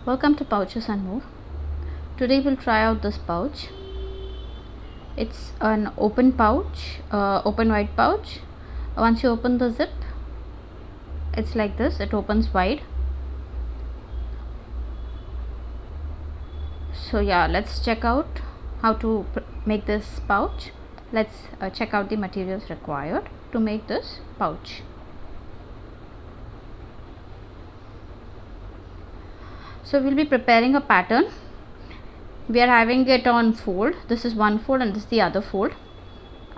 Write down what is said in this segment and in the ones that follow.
Welcome to Pouches and More. Today we'll try out this pouch. It's an open pouch, open wide pouch. Once you open the zip, it's like this, it opens wide. So yeah, let's check out how to make this pouch. Let's check out the materials required to make this pouch. So we'll be preparing a pattern. We are having it on fold. This is one fold and this is the other fold,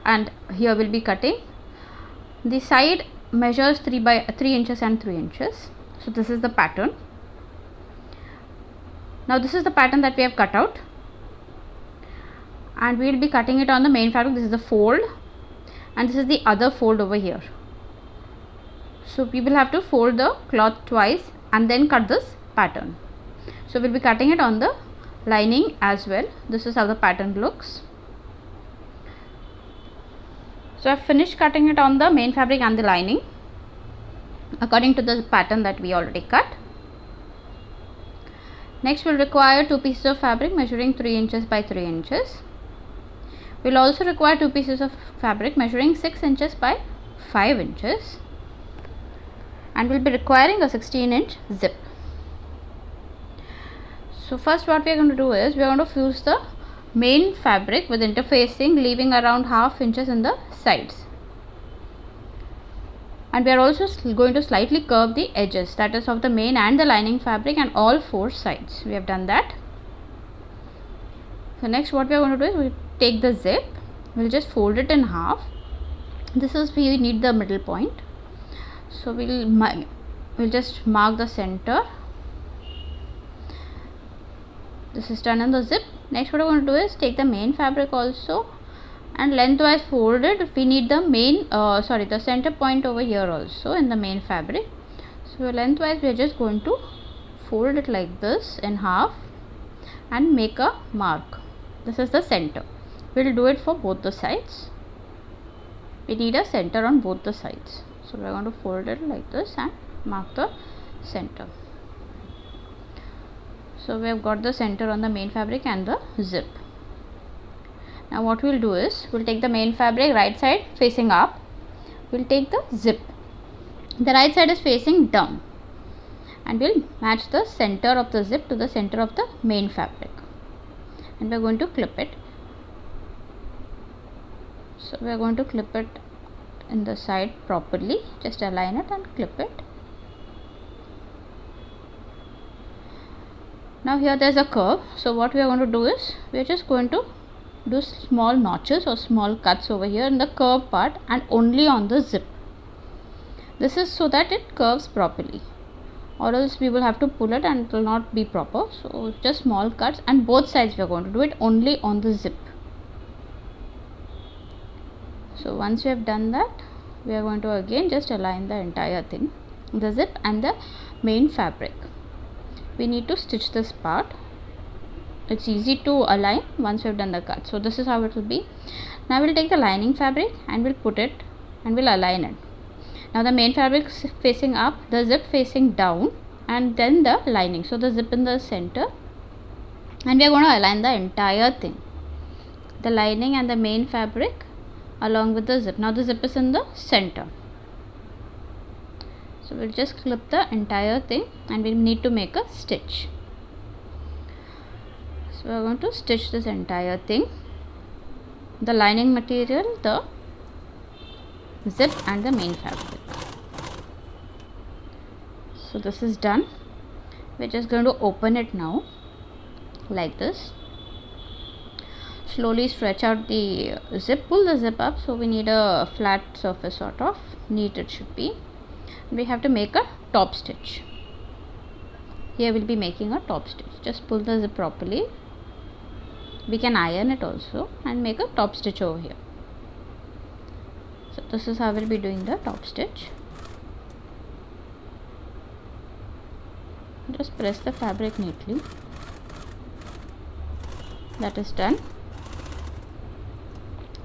and here we'll be cutting. The side measures 3 inches and 3 inches. So this is the pattern. Now this is the pattern that we have cut out, and we will be cutting it on the main fabric. This is the fold and this is the other fold over here. So we will have to fold the cloth twice and then cut this pattern. So we'll be cutting it on the lining as well. This is how the pattern looks. So I've finished cutting it on the main fabric and the lining according to the pattern that we already cut. Next we'll require 2 pieces of fabric measuring 3 inches by 3 inches. We'll also require 2 pieces of fabric measuring 6 inches by 5 inches, and we'll be requiring a 16-inch zip. So first what we are going to do is we are going to fuse the main fabric with interfacing, leaving around half inches in the sides, and we are also going to slightly curve the edges, that is of the main and the lining fabric, and all 4 sides. We have done that. So next what we are going to do is we take the zip, we'll just fold it in half. This is where we need the middle point. So we'll just mark the center. This is done in the zip. Next what I want to do is take the main fabric also and lengthwise fold it. We need the the center point over here also in the main fabric. So lengthwise we are just going to fold it like this in half and make a mark. This is the center. We'll do it for both the sides. We need a center on both the sides. So we are going to fold it like this and mark the center. So we have got the center on the main fabric and the zip. Now what we'll do is we'll take the main fabric, right side facing up. We'll take the zip. The right side is facing down, and we'll match the center of the zip to the center of the main fabric, and we are going to clip it. So we are going to clip it in the side properly. Just align it and clip it. Now here there is a curve. So what we are going to do is we are just going to do small notches or small cuts over here in the curve part and only on the zip. This is so that it curves properly, or else we will have to pull it and it will not be proper. So just small cuts, and both sides we are going to do it only on the zip. So once we have done that, we are going to again just align the entire thing, the zip and the main fabric. We need to stitch this part. It's easy to align once we have done the cut. So this is how it will be. Now we'll take the lining fabric and we'll put it and we'll align it. Now the main fabric is facing up, the zip facing down, and then the lining. So the zip in the center, and we are going to align the entire thing, the lining and the main fabric along with the zip. Now the zip is in the center. So we'll just clip the entire thing and we need to make a stitch. So we are going to stitch this entire thing, the lining material, the zip and the main fabric. So this is done. We're just going to open it now like this. Slowly stretch out the zip, pull the zip up. So we need a flat surface, sort of neat it should be. We have to make a top stitch. Here we'll be making a top stitch. Just pull the zip properly. We can iron it also and make a top stitch over here. So this is how we'll be doing the top stitch. Just press the fabric neatly. That is done.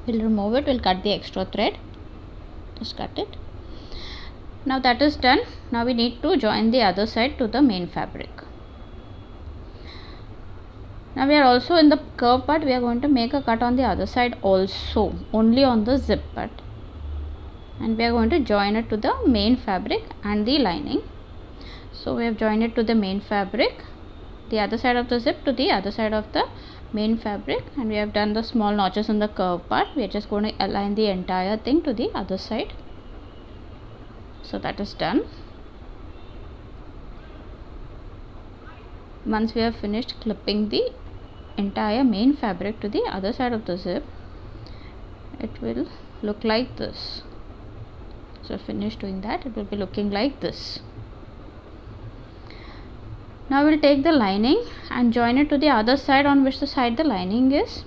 We'll remove it. We'll cut the extra thread. Just cut it. Now that is done. Now we need to join the other side to the main fabric. Now we are also in the curve part, we are going to make a cut on the other side also, only on the zip part, and we are going to join it to the main fabric and the lining. So we have joined it to the main fabric, the other side of the zip to the other side of the main fabric, and we have done the small notches in the curve part. We are just going to align the entire thing to the other side. So that is done. Once we have finished clipping the entire main fabric to the other side of the zip, it will look like this. So finish doing that, it will be looking like this. Now we'll take the lining and join it to the other side on which the side the lining is,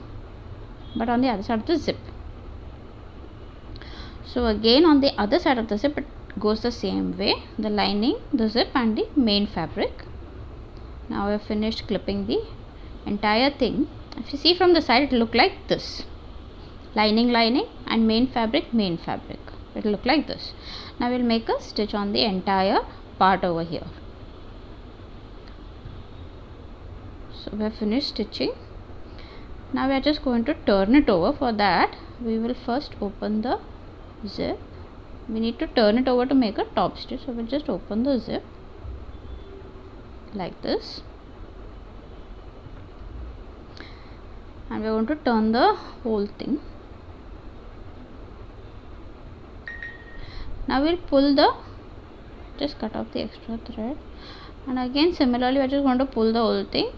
but on the other side of the zip. So again on the other side of the zip it goes the same way, the lining, the zip and the main fabric. Now we have finished clipping the entire thing. If you see from the side, it will look like this: lining, lining, and main fabric, main fabric. It will look like this. Now we will make a stitch on the entire part over here. So we have finished stitching. Now we are just going to turn it over. For that, we will first open the zip. We need to turn it over to make a top stitch. So we'll just open the zip like this, and we are going to turn the whole thing. Now we'll pull the, just cut off the extra thread, and again similarly we are just going to pull the whole thing.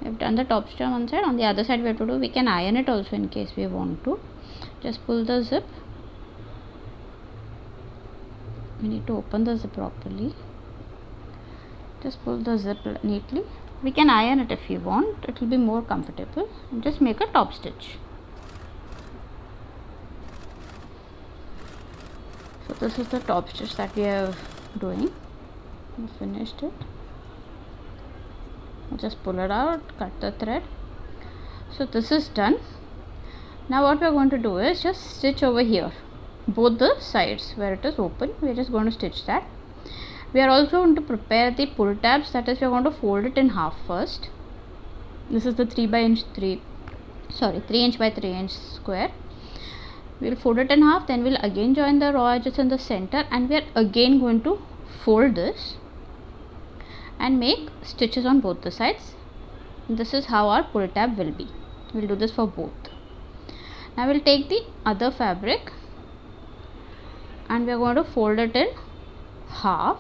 We have done the top stitch on one side. On the other side we have to do, we can iron it also in case we want to. Just pull the zip. We need to open the zip properly. Just pull the zip neatly. We can iron it if you want, it will be more comfortable. And just make a top stitch. So this is the top stitch that we are doing. We finished it. Just pull it out, cut the thread. So this is done. Now what we are going to do is just stitch over here, both the sides where it is open. We are just going to stitch that. We are also going to prepare the pull tabs, that is we are going to fold it in half first. This is the 3 inch by 3 inch square. We will fold it in half, then we will again join the raw edges in the center, and we are again going to fold this and make stitches on both the sides. This is how our pull tab will be. We will do this for both. Now we will take the other fabric and we are going to fold it in half,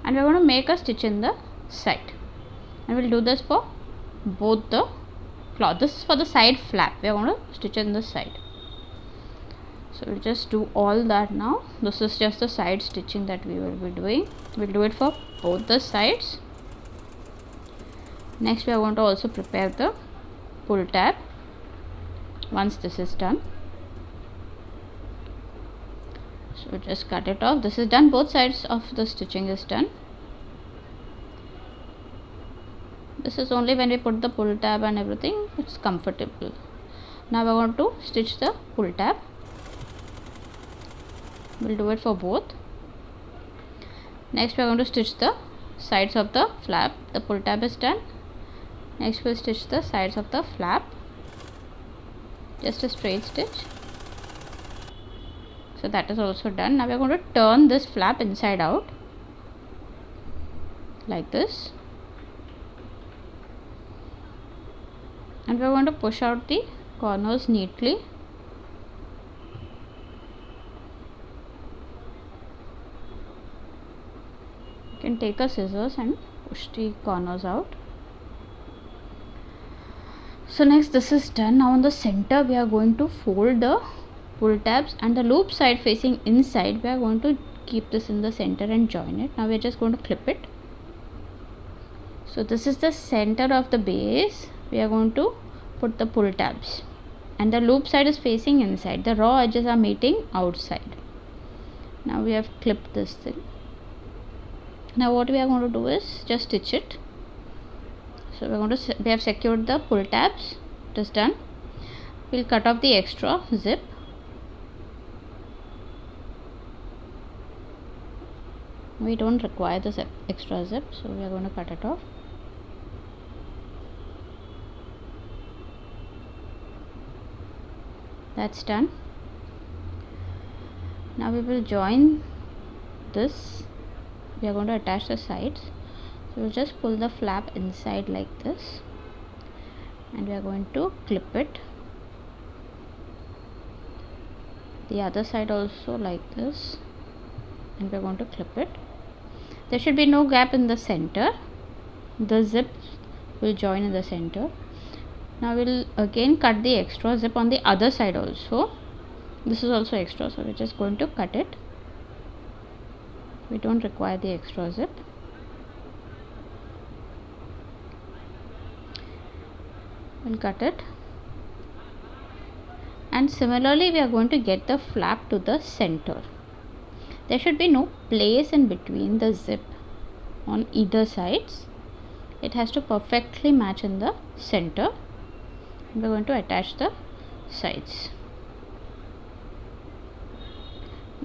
and we are going to make a stitch in the side, and we will do this for both the cloth. This is for the side flap. We are going to stitch in the side. So we'll just do all that now. This is just the side stitching that we will be doing. We'll do it for both the sides. Next we are going to also prepare the pull tab. Once this is done, so just cut it off. This is done, both sides of the stitching is done. This is only when we put the pull tab and everything, it's comfortable. Now we are going to stitch the pull tab. We'll do it for both. Next we are going to stitch the sides of the flap. The pull tab is done. Next we'll stitch the sides of the flap. Just a straight stitch. So that is also done. Now we are going to turn this flap inside out like this, and we are going to push out the corners neatly. You can take a scissors and push the corners out. So next this is done. Now on the center we are going to fold the pull tabs, and the loop side facing inside we are going to keep this in the center and join it. Now we are just going to clip it. So this is the center of the base. We are going to put the pull tabs, and the loop side is facing inside. The raw edges are meeting outside. Now we have clipped this thing. Now what we are going to do is just stitch it. So we have secured the pull tabs. It is done. We'll cut off the extra zip. We don't require this extra zip, so we are going to cut it off. That's done. Now we will join this. We are going to attach the sides, so we'll just pull the flap inside like this, and we are going to clip it. The other side also like this, and we are going to clip it. There should be no gap in the center. The zip will join in the center. Now we'll again cut the extra zip on the other side also. This is also extra, so we're just going to cut it. We don't require the extra zip. We'll cut it, and similarly we are going to get the flap to the center. There should be no place in between the zip on either sides. It has to perfectly match in the center. We're going to attach the sides.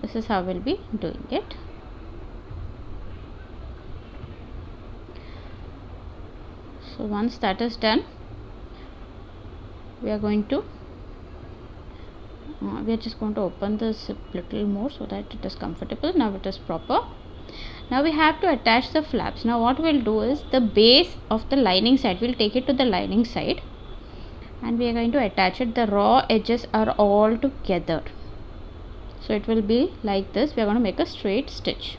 This is how we'll be doing it. So once that is done, we are just going to open the zip little more so that it is comfortable. Now it is proper. Now we have to attach the flaps. Now what we'll do is the base of the lining side, we'll take it to the lining side, and we are going to attach it. The raw edges are all together, so it will be like this. We are going to make a straight stitch.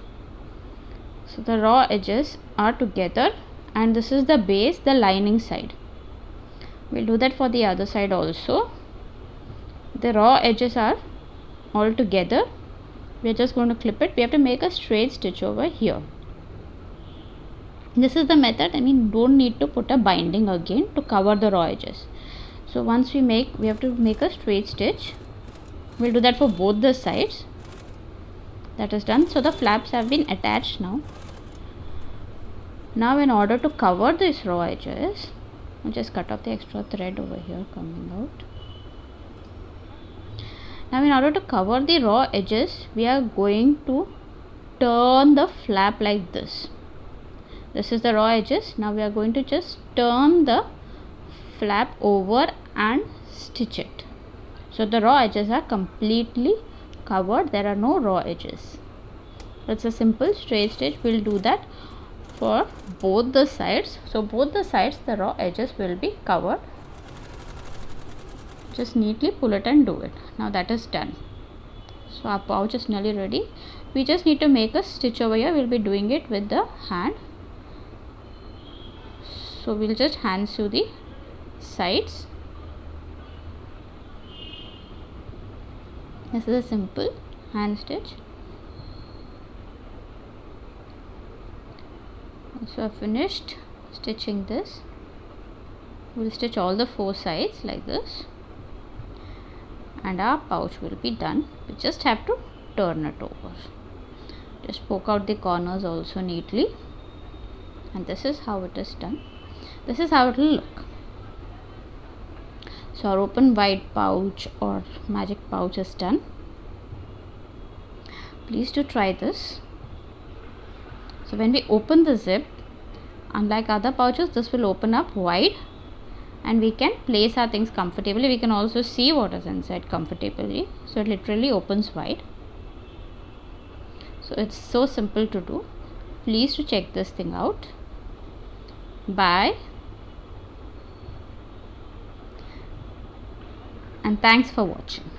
So the raw edges are together, and this is the base, the lining side. We'll do that for the other side also. The raw edges are all together. We are just going to clip it. We have to make a straight stitch over here. This is the method. Don't need to put a binding again to cover the raw edges. So once we have to make a straight stitch. We'll do that for both the sides. That is done. So the flaps have been attached now. Now in order to cover these raw edges, I'll just cut off the extra thread over here coming out. Now in order to cover the raw edges, we are going to turn the flap like this. This is the raw edges. Now we are going to just turn the flap over and stitch it. So the raw edges are completely covered. There are no raw edges. It's a simple straight stitch. We'll do that for both the sides. So both the sides the raw edges will be covered. Just neatly pull it and do it. Now that is done. So our pouch is nearly ready. We just need to make a stitch over here. We'll be doing it with the hand. So we'll just hand sew the sides. This is a simple hand stitch. So I've finished stitching this. We'll stitch all the 4 sides like this, and our pouch will be done. We just have to turn it over. Just poke out the corners also neatly, and this is how it is done. This is how it will look. So our open wide pouch or magic pouch is done. Please do try this. So when we open the zip, unlike other pouches, this will open up wide, and we can place our things comfortably. We can also see what is inside comfortably. So it literally opens wide. So it's so simple to do. Please to check this thing out. Bye, and thanks for watching.